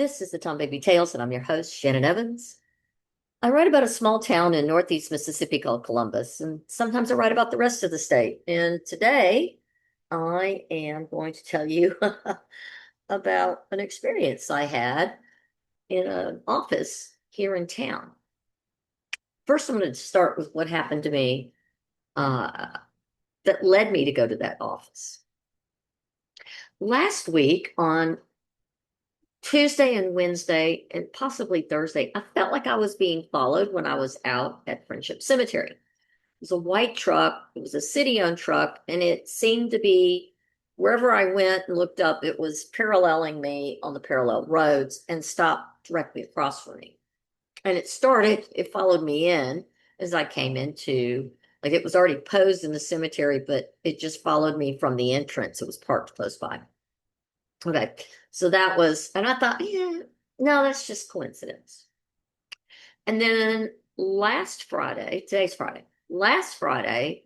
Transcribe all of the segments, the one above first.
This is the Tom Baby Tales, and I'm your host, Shannon Evans. I write about a small town in northeast Mississippi called Columbus, and sometimes I write about the rest of the state. And today I am going to tell you about an experience I had in an office here in town. First, I'm going to start with what happened to me uh, that led me to go to that office. Last week on Tuesday and Wednesday, and possibly Thursday, I felt like I was being followed when I was out at Friendship Cemetery. It was a white truck, it was a city-owned truck, and it seemed to be wherever I went and looked up, it was paralleling me on the parallel roads and stopped directly across from me. And it followed me in as I came into, like it was already posed in the cemetery, but it just followed me from the entrance. It was parked close by. Okay. So that was, and I thought, yeah, no, that's just coincidence. And then last Friday, today's Friday, last Friday,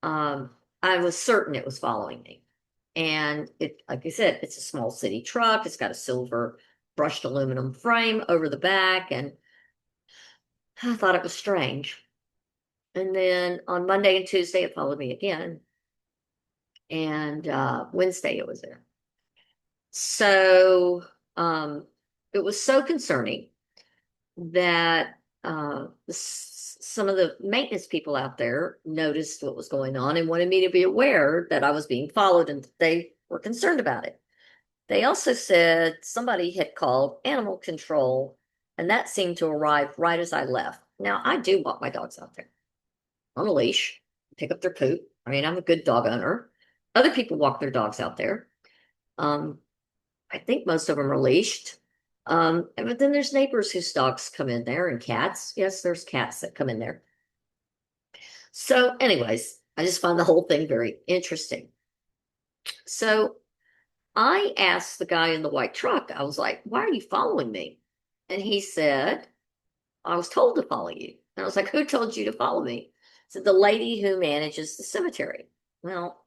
um, I was certain it was following me. And it, like I said, it's a small city truck. It's got a silver brushed aluminum frame over the back. And I thought it was strange. And then on Monday and Tuesday, it followed me again. And Wednesday, it was there. So it was so concerning that some of the maintenance people out there noticed what was going on and wanted me to be aware that I was being followed and they were concerned about it. They also said somebody had called animal control, and that seemed to arrive right as I left. Now, I do walk my dogs out there on a leash, pick up their poop. I mean, I'm a good dog owner. Other people walk their dogs out there. Um, I think most of them are leashed. But then there's neighbors whose dogs come in there and cats. Yes, there's cats that come in there. So, anyways, I just found the whole thing very interesting. So I asked the guy in the white truck, I was like, why are you following me? And he said, I was told to follow you. And I was like, who told you to follow me? He said, the lady who manages the cemetery. Well,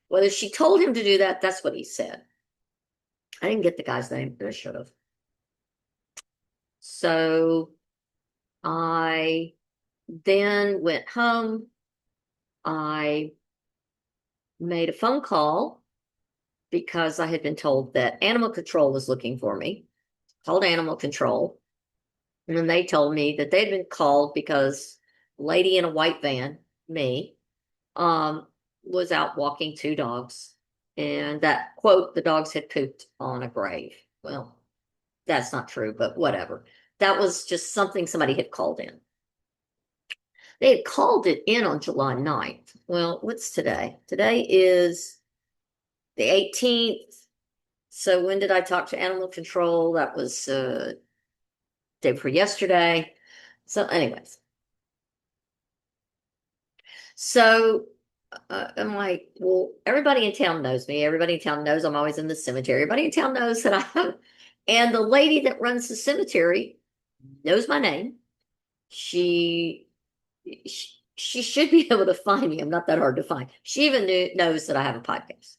whether she told him to do that, that's what he said. I didn't get the guy's name, but I should have. So I then went home. I made a phone call because I had been told that animal control was looking for me. Called animal control. And then they told me that they'd been called because a lady in a white van, me, um, was out walking two dogs. And that quote, the dogs had pooped on a grave. Well, that's not true, but whatever. That was just something somebody had called in. They had called it in on July 9th. Well, what's today? Today is the 18th. So when did I talk to animal control? That was day before yesterday. So, anyways, so I'm like, well, everybody in town knows me. Everybody in town knows I'm always in the cemetery. Everybody in town knows that I have, and the lady that runs the cemetery knows my name. She she should be able to find me. I'm not that hard to find. She even knows that I have a podcast.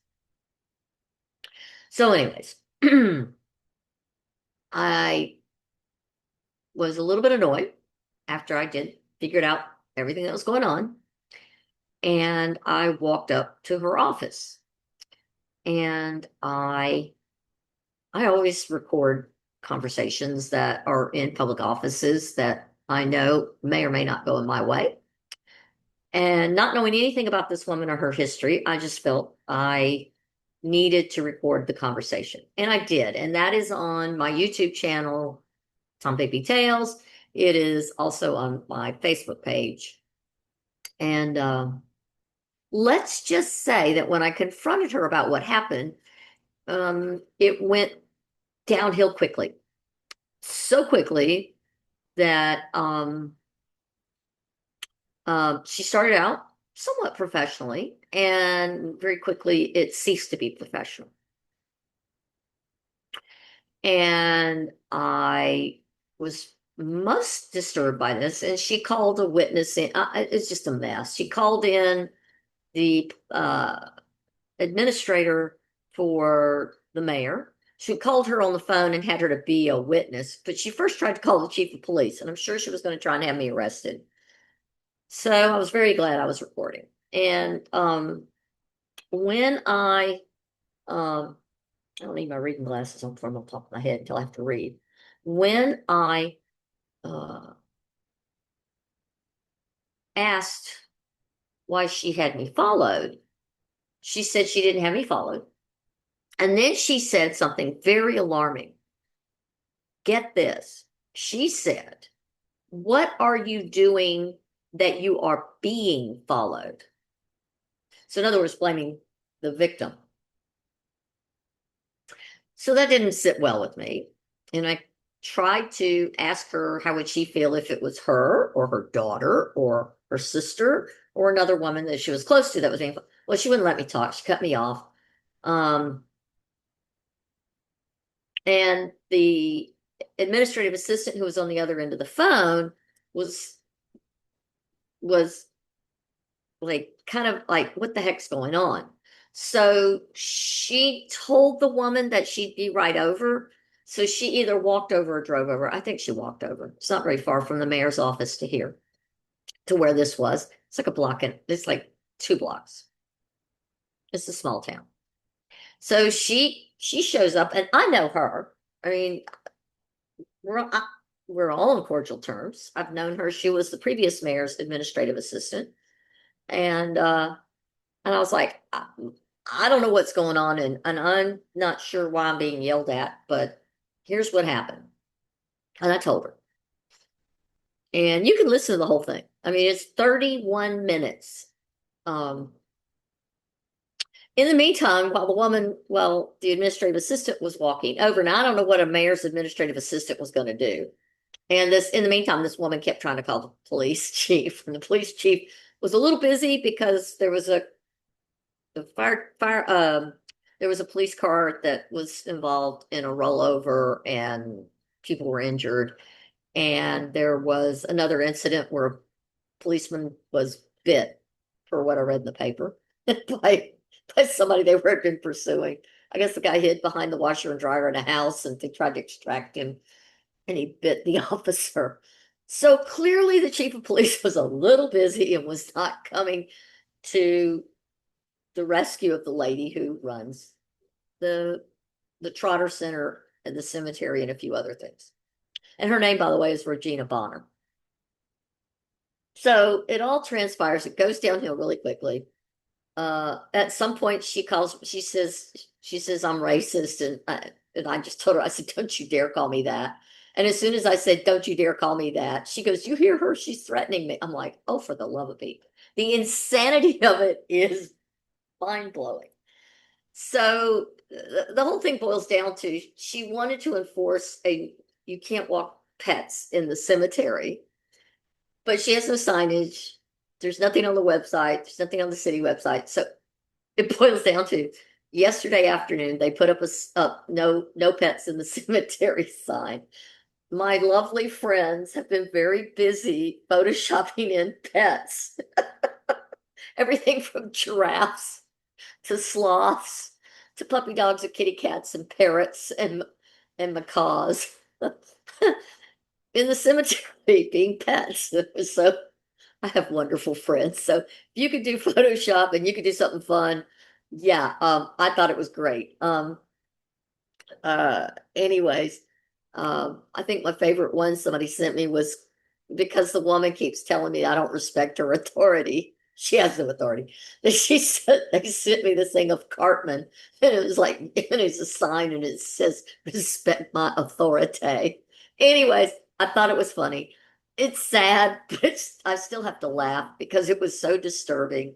So, anyways, I was a little bit annoyed after I did figured out everything that was going on. And I walked up to her office. And I always record conversations that are in public offices that I know may or may not go in my way. And not knowing anything about this woman or her history, I just felt I needed to record the conversation. And I did. And that is on my YouTube channel, Tom Baby Tales. It is also on my Facebook page. And let's just say that when I confronted her about what happened, it went downhill quickly. So quickly that she started out somewhat professionally, and very quickly it ceased to be professional. And I was most disturbed by this. And she called a witness in. It's just a mess. She called in the administrator for the mayor. She called her on the phone and had her to be a witness, but she first tried to call the chief of police, and I'm sure she was going to try and have me arrested. So I was very glad I was recording. And when I don't need my reading glasses on from the top of my head until I have to read. When I uh, asked why she had me followed, she said she didn't have me followed. And then she said something very alarming. Get this. She said, "What are you doing that you are being followed?" So, in other words, blaming the victim. So that didn't sit well with me. And I tried to ask her how would she feel if it was her or her daughter or her sister or another woman that she was close to that was being, well, she wouldn't let me talk. She cut me off. Um, and the administrative assistant who was on the other end of the phone was was like kind of like, what the heck's going on? So she told the woman that she'd be right over. So she either walked over or drove over. I think she walked over. It's not very far from the mayor's office to here, to where this was. It's like a block, and it's like 2 blocks. It's a small town. So she shows up, and I know her. I mean, we're we're all on cordial terms. I've known her. She was the previous mayor's administrative assistant, and I was like, I don't know what's going on, and I'm not sure why I'm being yelled at, but here's what happened. And I told her. And you can listen to the whole thing. I mean, it's 31 minutes. Um, in the meantime, while the administrative assistant was walking over, now I don't know what a mayor's administrative assistant was going to do. And in the meantime, this woman kept trying to call the police chief, and the police chief was a little busy because there was the fire there was a police car that was involved in a rollover and people were injured, and there was another incident where a policeman was bit, for what I read in the paper, by somebody they were been pursuing. I guess the guy hid behind the washer and dryer in a house and they tried to extract him, and he bit the officer. So clearly the chief of police was a little busy and was not coming to the rescue of the lady who runs the Trotter Center and the cemetery and a few other things. And her name, by the way, is Regina Bonner. So it all transpires. It goes downhill really quickly. At some point, she says, "I'm racist," and I just told her, I said, "Don't you dare call me that." And as soon as I said, "Don't you dare call me that," she goes, "You hear her? She's threatening me." I'm like, oh, for the love of Pete. The insanity of it is mind blowing. So the whole thing boils down to she wanted to enforce you can't walk pets in the cemetery, but she has no signage. There's nothing on the website. There's nothing on the city website. So it boils down to yesterday afternoon, they put up no pets in the cemetery sign. My lovely friends have been very busy photoshopping in pets, everything from giraffes to sloths to puppy dogs and kitty cats and parrots and macaws in the cemetery being pets. So I have wonderful friends. So if you could do Photoshop and you could do something fun, yeah, I thought it was great. Anyways, I think my favorite one somebody sent me was because the woman keeps telling me I don't respect her authority. She has no authority. She said they sent me this thing of Cartman, and it was like, and it's a sign, and it says "respect my authority." Anyways, I thought it was funny. It's sad, but I still have to laugh because it was so disturbing.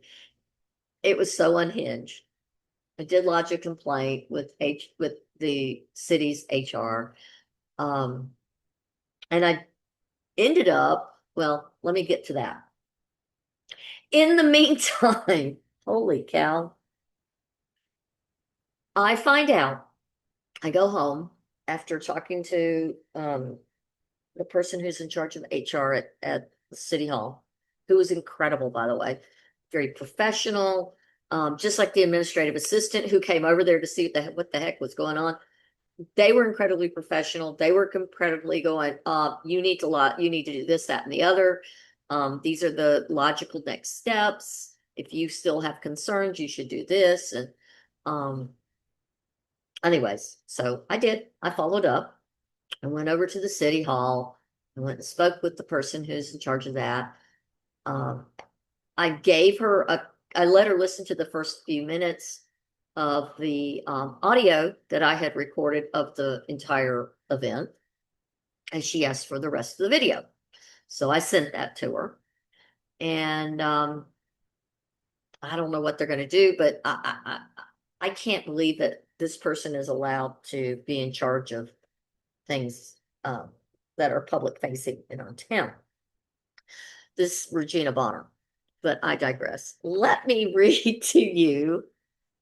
It was so unhinged. I did lodge a complaint with the city's HR. Um, and I ended up, well, let me get to that. In the meantime, holy cow, I find out, I go home after talking to the person who's in charge of HR at the City Hall, who was incredible, by the way, very professional, just like the administrative assistant who came over there to see what the heck was going on. They were incredibly professional. They were incredibly going, you need to you need to do this, that, and the other. These are the logical next steps. If you still have concerns, you should do this. And um, anyways, so I did. I followed up. I went over to the city hall. I went and spoke with the person who's in charge of that. Um, I gave her I let her listen to the first few minutes of the audio that I had recorded of the entire event, and she asked for the rest of the video. So I sent that to her, and I don't know what they're going to do, but I can't believe that this person is allowed to be in charge of things that are public facing in our town. This Regina Bonner, but I digress. Let me read to you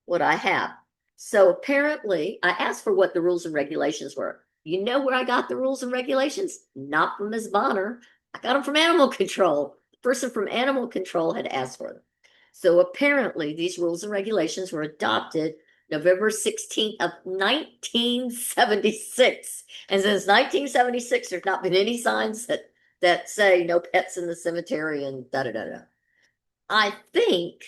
what I have. So apparently, I asked for what the rules and regulations were. You know where I got the rules and regulations? Not from Ms. Bonner. I got them from animal control. The person from animal control had asked for them. So apparently, these rules and regulations were adopted November 16th of 1976. And since 1976, there's not been any signs that say no pets in the cemetery and da da da da. I think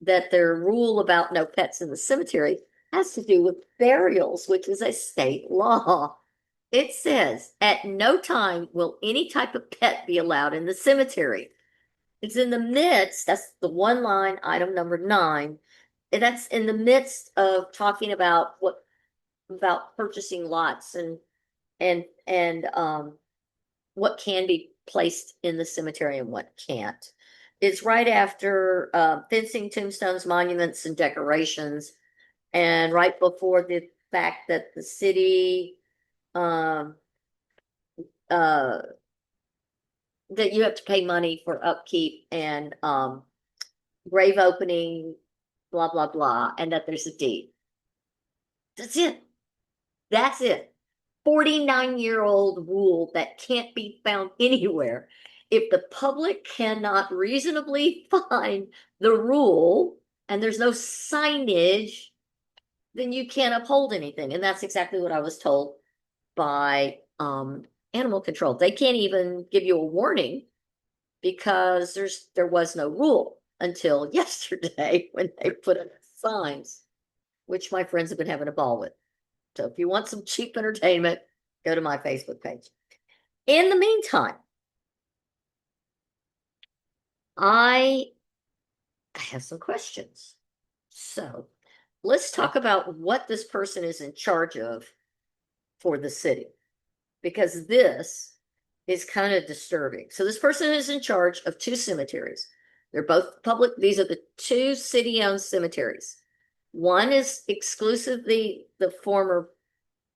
that their rule about no pets in the cemetery has to do with burials, which is a state law. It says, at no time will any type of pet be allowed in the cemetery. It's in the midst, that's the one line, item number 9. And that's in the midst of talking about about purchasing lots and what can be placed in the cemetery and what can't. It's right after fencing, tombstones, monuments, and decorations, and right before the fact that the city um, uh, that you have to pay money for upkeep and grave opening, blah blah blah, and that there's a deed. That's it. That's it. 49-year-old rule that can't be found anywhere. If the public cannot reasonably find the rule and there's no signage, then you can't uphold anything. And that's exactly what I was told by animal control. They can't even give you a warning because there was no rule until yesterday when they put up signs, which my friends have been having a ball with. So if you want some cheap entertainment, go to my Facebook page. In the meantime, I have some questions. So let's talk about what this person is in charge of for the city, because this is kind of disturbing. So this person is in charge of 2 cemeteries. They're both public. These are the 2 city-owned cemeteries. One is exclusively the former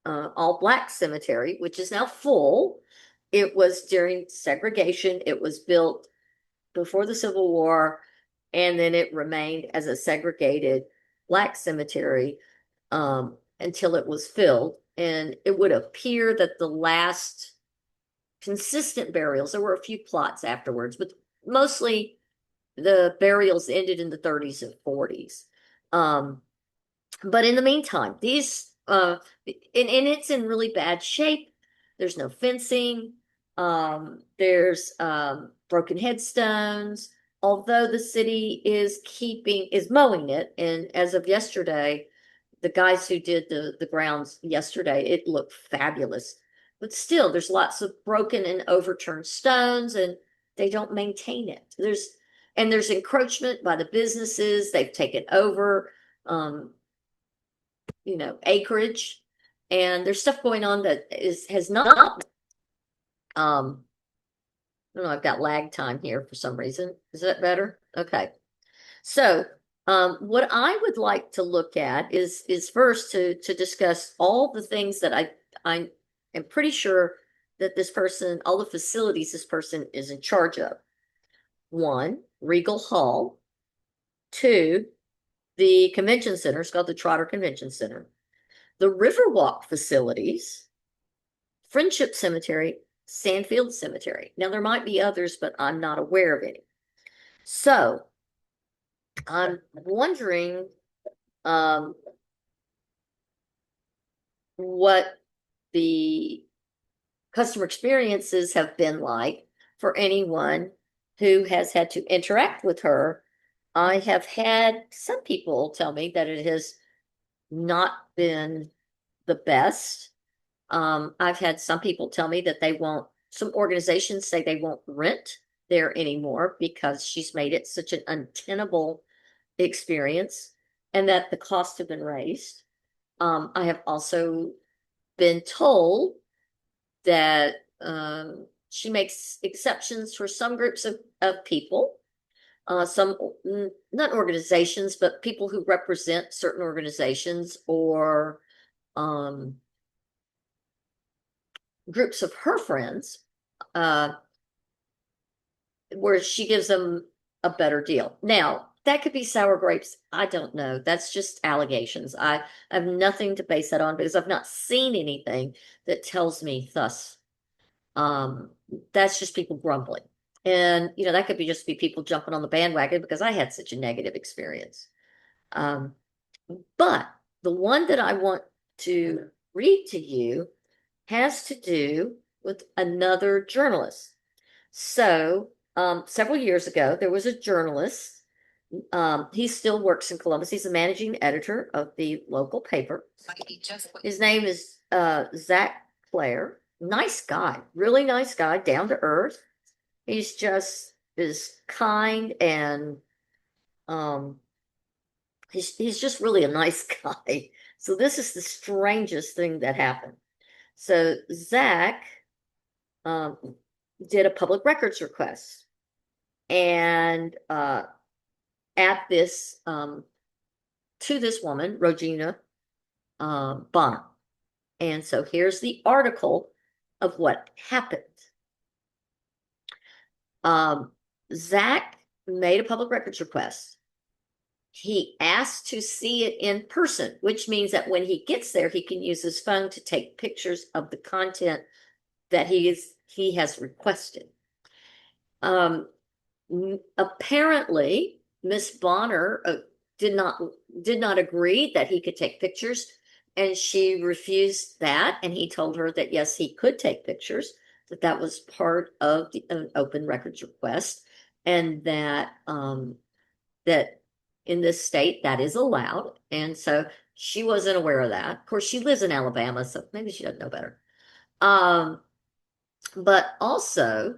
all-black cemetery, which is now full. It was during segregation. It was built before the Civil War, and then it remained as a segregated black cemetery until it was filled. And it would appear that the last consistent burials, there were a few plots afterwards, but mostly the burials ended in the 30s and 40s. But in the meantime, these and it's in really bad shape. There's no fencing. There's broken headstones. Although the city is mowing it, and as of yesterday, the guys who did the grounds yesterday, it looked fabulous. But still, there's lots of broken and overturned stones, and they don't maintain it. There's encroachment by the businesses. They've taken over. Acreage, and there's stuff going on that has not I don't know, I've got lag time here for some reason. Is that better? Okay. So what I would like to look at is first to discuss all the things that I am pretty sure that this person, all the facilities this person is in charge of. 1, Regal Hall. 2, the convention center. It's called the Trotter Convention Center. The Riverwalk facilities, Friendship Cemetery, Sandfield Cemetery. Now, there might be others, but I'm not aware of any. So, I'm wondering, what the customer experiences have been like for anyone who has had to interact with her. I have had some people tell me that it has not been the best. I've had some people tell me that some organizations say they won't rent there anymore because she's made it such an untenable experience and that the costs have been raised. I have also been told that she makes exceptions for some groups of people, some not organizations, but people who represent certain organizations or um, groups of her friends, uh, where she gives them a better deal. Now, that could be sour grapes. I don't know. That's just allegations. I have nothing to base that on because I've not seen anything that tells me thus. Um, that's just people grumbling. And, that could be people jumping on the bandwagon because I had such a negative experience. Um, but the one that I want to read to you has to do with another journalist. So, several years ago, there was a journalist. He still works in Columbus. He's the managing editor of the local paper. His name is Zach Clare. Nice guy, really nice guy, down to earth. He's just is kind and um, he's just really a nice guy. So this is the strangest thing that happened. So Zach um, did a public records request, and at this to this woman, Regina Bonner. And so here's the article of what happened. Um, Zach made a public records request. He asked to see it in person, which means that when he gets there, he can use his phone to take pictures of the content that he has requested. Apparently, Miss Bonner did not agree that he could take pictures, and she refused that. And he told her that yes, he could take pictures, that was part of an open records request, and that in this state that is allowed. And so she wasn't aware of that. Of course, she lives in Alabama, so maybe she doesn't know better. But also,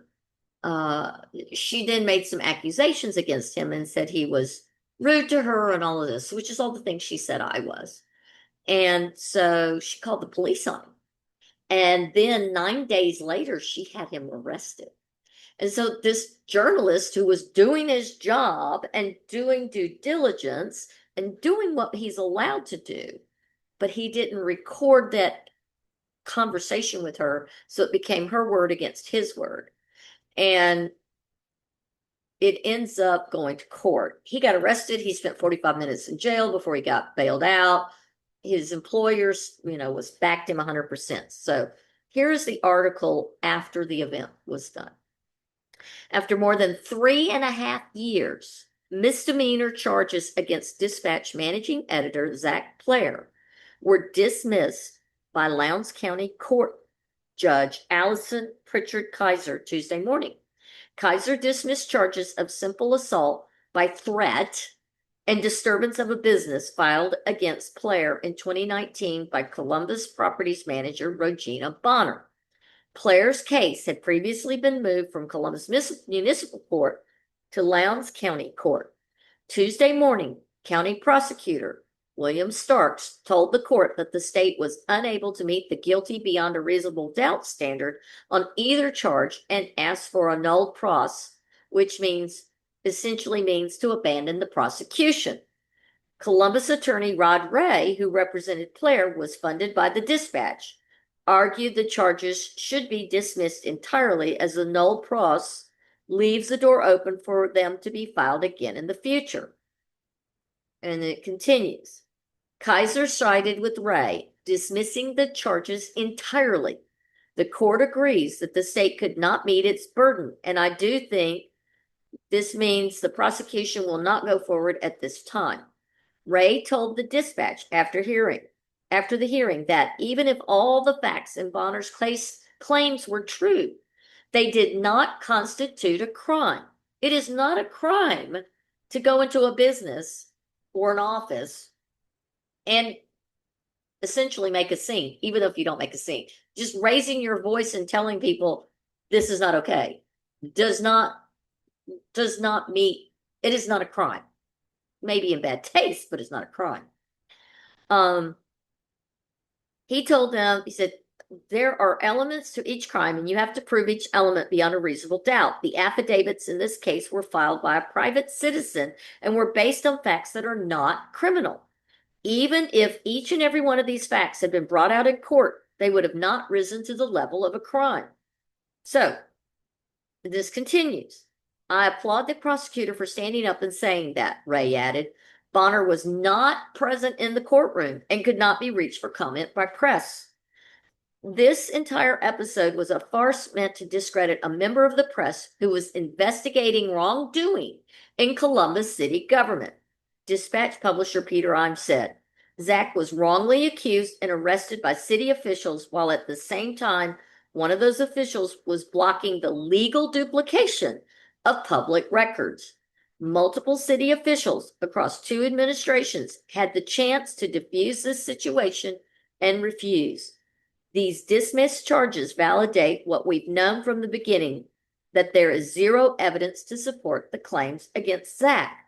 uh, she then made some accusations against him and said he was rude to her and all of this, which is all the things she said I was. And so she called the police on him. And then 9 days later, she had him arrested. And so this journalist who was doing his job and doing due diligence and doing what he's allowed to do, but he didn't record that conversation with her. So it became her word against his word. And it ends up going to court. He got arrested. He spent 45 minutes in jail before he got bailed out. His employers, was backed him 100%. So here's the article after the event was done. After more than 3.5 years, misdemeanor charges against Dispatch managing editor Zach Clare were dismissed by Lowndes County Court Judge Allison Pritchard Kaiser Tuesday morning. Kaiser dismissed charges of simple assault by threat and disturbance of a business filed against Clare in 2019 by Columbus Properties manager Regina Bonner. Clare's case had previously been moved from Columbus Municipal Court to Lowndes County Court. Tuesday morning, County Prosecutor William Starks told the court that the state was unable to meet the guilty beyond a reasonable doubt standard on either charge and asked for a nolle pros, which essentially means to abandon the prosecution. Columbus attorney Rod Ray, who represented Clare, was funded by the Dispatch, argued the charges should be dismissed entirely as the nolle pros leaves the door open for them to be filed again in the future. And it continues. Kaiser sided with Ray, dismissing the charges entirely. The court agrees that the state could not meet its burden, and I do think this means the prosecution will not go forward at this time. Ray told the Dispatch after hearing, after the hearing that even if all the facts in Bonner's claims were true, they did not constitute a crime. It is not a crime to go into a business or an office and essentially make a scene, even if you don't make a scene. Just raising your voice and telling people this is not okay does not meet, it is not a crime. Maybe in bad taste, but it's not a crime. He told them, he said, there are elements to each crime, and you have to prove each element beyond a reasonable doubt. The affidavits in this case were filed by a private citizen and were based on facts that are not criminal. Even if each and every one of these facts had been brought out in court, they would have not risen to the level of a crime. So, this continues. I applaud the prosecutor for standing up and saying that, Ray added. Bonner was not present in the courtroom and could not be reached for comment by press. This entire episode was a farce meant to discredit a member of the press who was investigating wrongdoing in Columbus city government. Dispatch publisher Peter Imes said, Zach was wrongly accused and arrested by city officials while at the same time one of those officials was blocking the legal duplication of public records. Multiple city officials across 2 administrations had the chance to defuse this situation and refused. These dismissed charges validate what we've known from the beginning, that there is zero evidence to support the claims against Zach.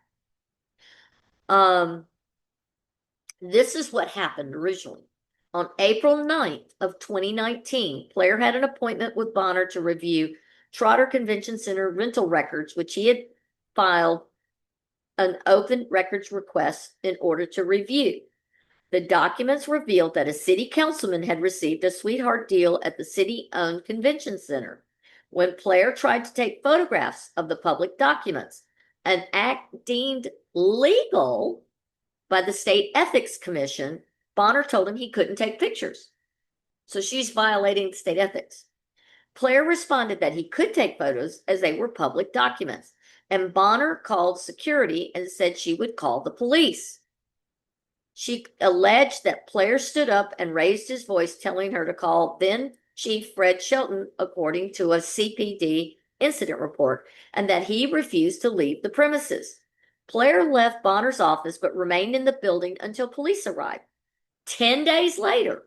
This is what happened originally. On April 9th of 2019, Player had an appointment with Bonner to review Trotter Convention Center rental records, which he had filed an open records request in order to review. The documents revealed that a city councilman had received a sweetheart deal at the city-owned convention center. When Player tried to take photographs of the public documents, an act deemed legal by the State Ethics Commission, Bonner told him he couldn't take pictures. So she's violating state ethics. Player responded that he could take photos as they were public documents, and Bonner called security and said she would call the police. She alleged that Player stood up and raised his voice, telling her to call then Chief Fred Shelton, according to a CPD incident report, and that he refused to leave the premises. Player left Bonner's office but remained in the building until police arrived. 10 days later,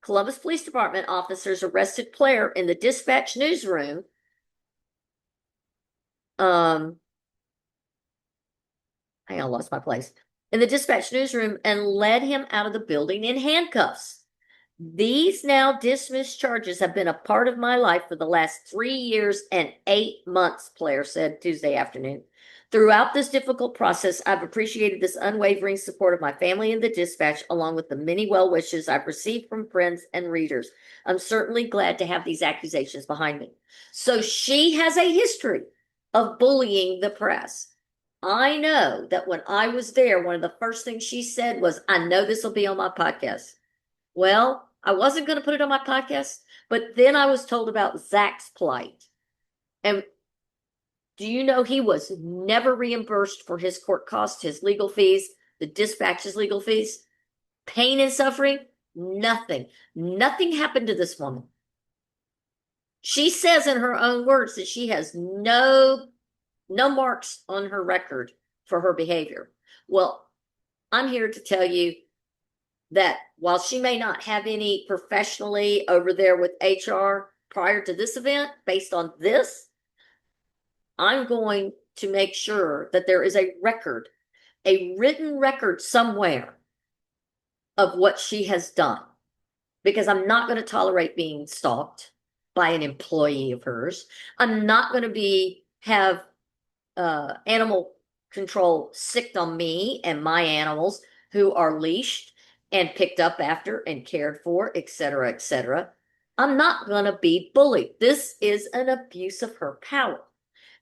Columbus Police Department officers arrested Player in the Dispatch newsroom. I lost my place. In the Dispatch newsroom and led him out of the building in handcuffs. These now dismissed charges have been a part of my life for the last 3 years and 8 months, Player said Tuesday afternoon. Throughout this difficult process, I've appreciated this unwavering support of my family and the Dispatch, along with the many well wishes I've received from friends and readers. I'm certainly glad to have these accusations behind me. So she has a history of bullying the press. I know that when I was there, one of the first things she said was, I know this will be on my podcast. Well, I wasn't going to put it on my podcast, but then I was told about Zach's plight. And do you know he was never reimbursed for his court costs, his legal fees, the Dispatch's legal fees, pain and suffering? Nothing. Nothing happened to this woman. She says in her own words that she has no marks on her record for her behavior. Well, I'm here to tell you that while she may not have any professionally over there with HR prior to this event, based on this, I'm going to make sure that there is a record, a written record somewhere of what she has done, because I'm not going to tolerate being stalked by an employee of hers. I'm not going to have animal control sicked on me and my animals who are leashed and picked up after and cared for, etc., etc. I'm not going to be bullied. This is an abuse of her power.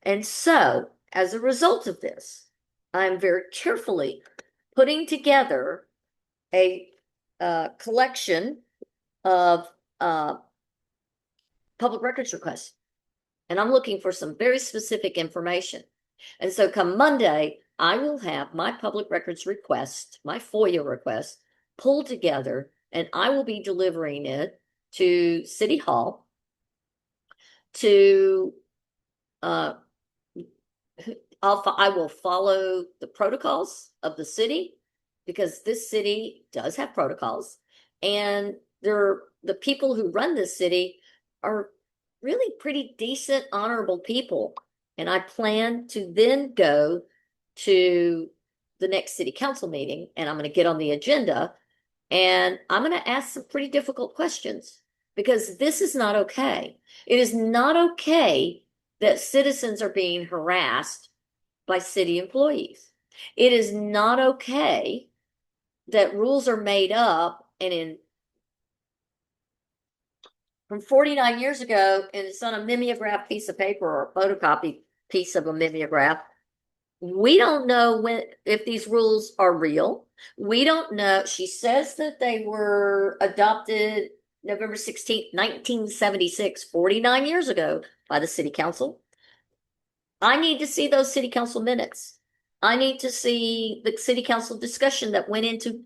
And so, as a result of this, I'm very carefully putting together a collection of public records requests. And I'm looking for some very specific information. And so come Monday, I will have my public records request, my FOIA request, pulled together, and I will be delivering it to City Hall to uh, I will follow the protocols of the city because this city does have protocols, and the people who run this city are really pretty decent, honorable people. And I plan to then go to the next city council meeting, and I'm going to get on the agenda, and I'm going to ask some pretty difficult questions because this is not okay. It is not okay that citizens are being harassed by city employees. It is not okay that rules are made up and in from 49 years ago, and it's on a mimeograph piece of paper or a photocopy piece of a mimeograph. We don't know if these rules are real. We don't know. She says that they were adopted November 16th, 1976, 49 years ago by the city council. I need to see those city council minutes. I need to see the city council discussion that went into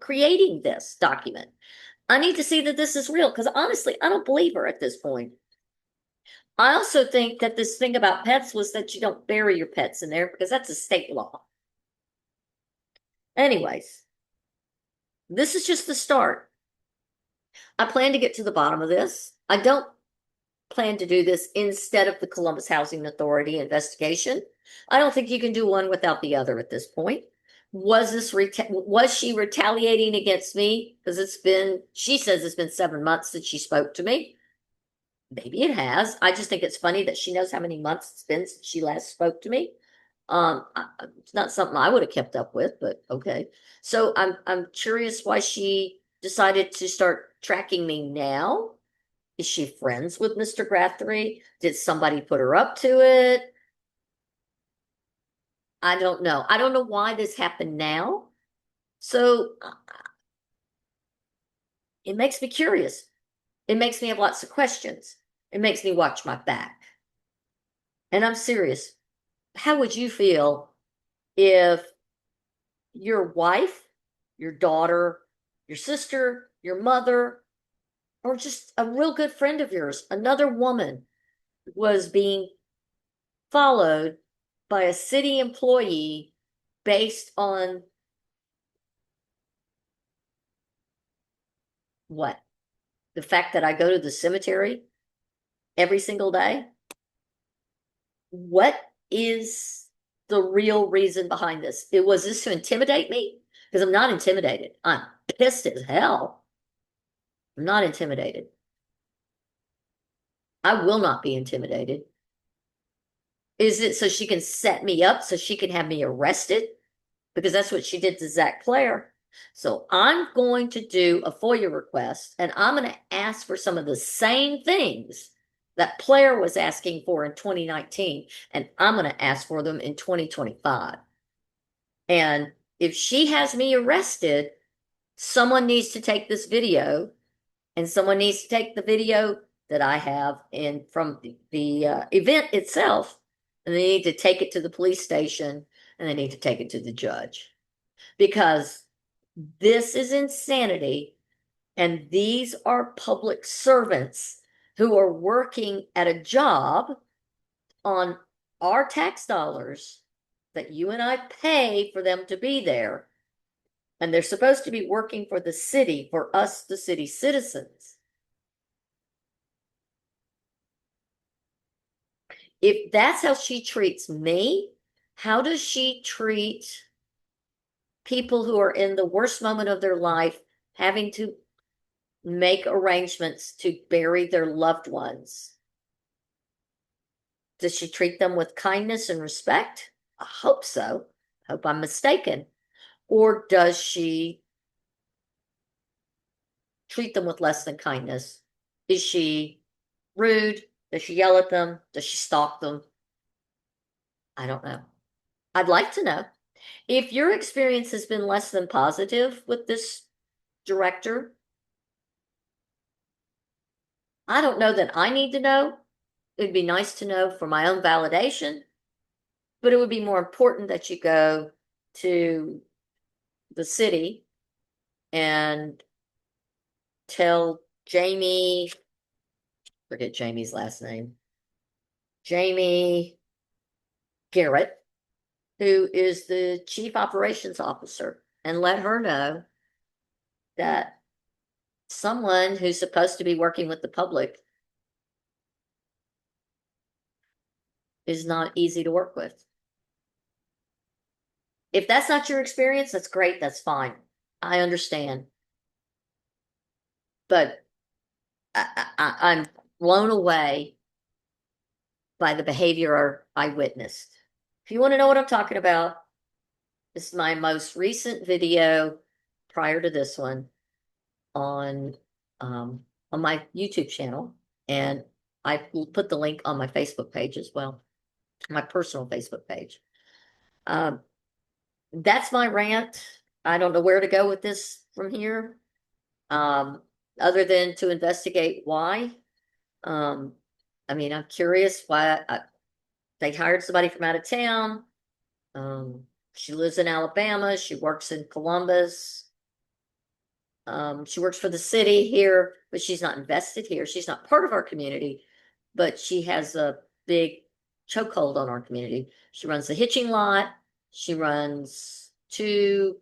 creating this document. I need to see that this is real because honestly, I don't believe her at this point. I also think that this thing about pets was that you don't bury your pets in there because that's a state law. Anyways, this is just the start. I plan to get to the bottom of this. I don't plan to do this instead of the Columbus Housing Authority investigation. I don't think you can do one without the other at this point. Was she retaliating against me? Because she says it's been 7 months since she spoke to me. Maybe it has. I just think it's funny that she knows how many months it's been since she last spoke to me. It's not something I would have kept up with, but okay. So I'm curious why she decided to start tracking me now. Is she friends with Mr. Grathry? Did somebody put her up to it? I don't know. I don't know why this happened now. So it makes me curious. It makes me have lots of questions. It makes me watch my back. And I'm serious. How would you feel if your wife, your daughter, your sister, your mother, or just a real good friend of yours, another woman, was being followed by a city employee based on what? The fact that I go to the cemetery every single day? What is the real reason behind this? Was this to intimidate me? Because I'm not intimidated. I'm pissed as hell. I'm not intimidated. I will not be intimidated. Is it so she can set me up so she can have me arrested? Because that's what she did to Zach Clare. So I'm going to do a FOIA request and I'm going to ask for some of the same things that Claire was asking for in 2019. And I'm going to ask for them in 2025. And if she has me arrested, someone needs to take this video and someone needs to take the video that I have from the event itself. And they need to take it to the police station and they need to take it to the judge because this is insanity. And these are public servants who are working at a job on our tax dollars that you and I pay for them to be there. And they're supposed to be working for the city, for us, the city citizens. If that's how she treats me, how does she treat people who are in the worst moment of their life, having to make arrangements to bury their loved ones? Does she treat them with kindness and respect? I hope so. I hope I'm mistaken. Or does she treat them with less than kindness? Is she rude? Does she yell at them? Does she stalk them? I don't know. I'd like to know. If your experience has been less than positive with this director, I don't know that I need to know. It'd be nice to know for my own validation, but it would be more important that you go to the city and tell Jamie, forget Jamie's last name, Jamie Garrett, who is the chief operations officer, and let her know that someone who's supposed to be working with the public is not easy to work with. If that's not your experience, that's great. That's fine. I understand. But I'm blown away by the behavior I witnessed. If you want to know what I'm talking about, this is my most recent video prior to this one on my YouTube channel, and I will put the link on my Facebook page as well, my personal Facebook page. That's my rant. I don't know where to go with this from here, other than to investigate why. Um, I mean, I'm curious why they hired somebody from out of town. She lives in Alabama. She works in Columbus. She works for the city here, but she's not invested here. She's not part of our community, but she has a big chokehold on our community. She runs the hitching lot. She runs two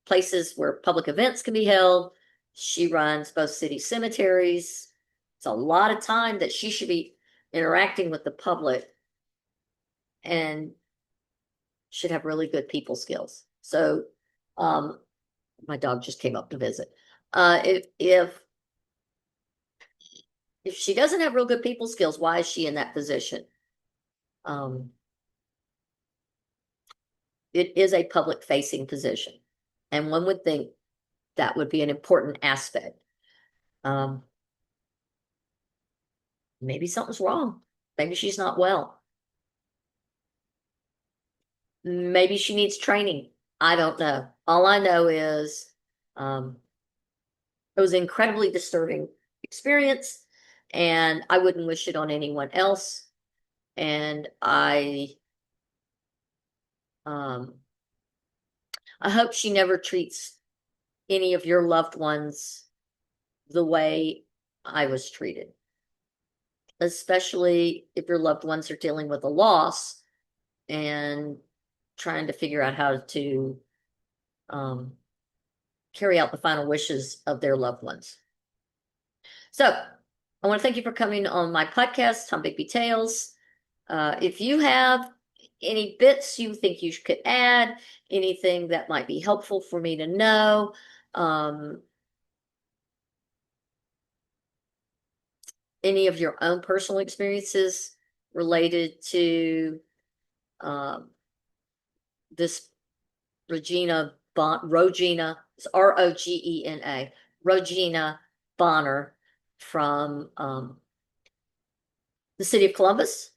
places where public events can be held. She runs both city cemeteries. It's a lot of time that she should be interacting with the public and should have really good people skills. So, my dog just came up to visit. If she doesn't have real good people skills, why is she in that position? It is a public facing position, and one would think that would be an important aspect. Maybe something's wrong. Maybe she's not well. Maybe she needs training. I don't know. All I know is it was an incredibly disturbing experience, and I wouldn't wish it on anyone else. And um, I hope she never treats any of your loved ones the way I was treated, especially if your loved ones are dealing with a loss and trying to figure out how to um, carry out the final wishes of their loved ones. So I want to thank you for coming on my podcast, Tom Bigby Tales. If you have any bits you think you could add, anything that might be helpful for me to know, any of your own personal experiences related to this Rogena, it's Rogena, Rogena Bonner from the city of Columbus,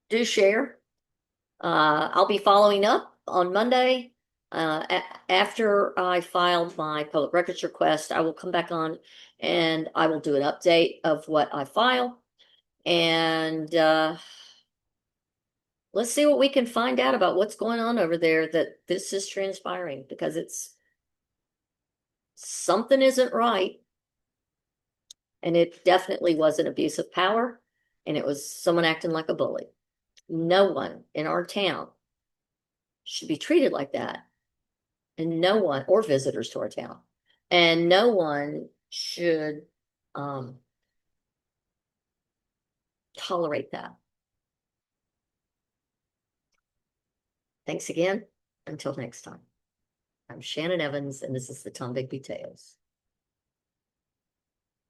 do share. I'll be following up on Monday. After I filed my public records request, I will come back on and I will do an update of what I file. And let's see what we can find out about what's going on over there that this is transpiring, because it's something isn't right. And it definitely was an abuse of power, and it was someone acting like a bully. No one in our town should be treated like that. And no one, or visitors to our town, and no one should tolerate that. Thanks again. Until next time. I'm Shannon Evans, and this is the Tom Bigby Tales.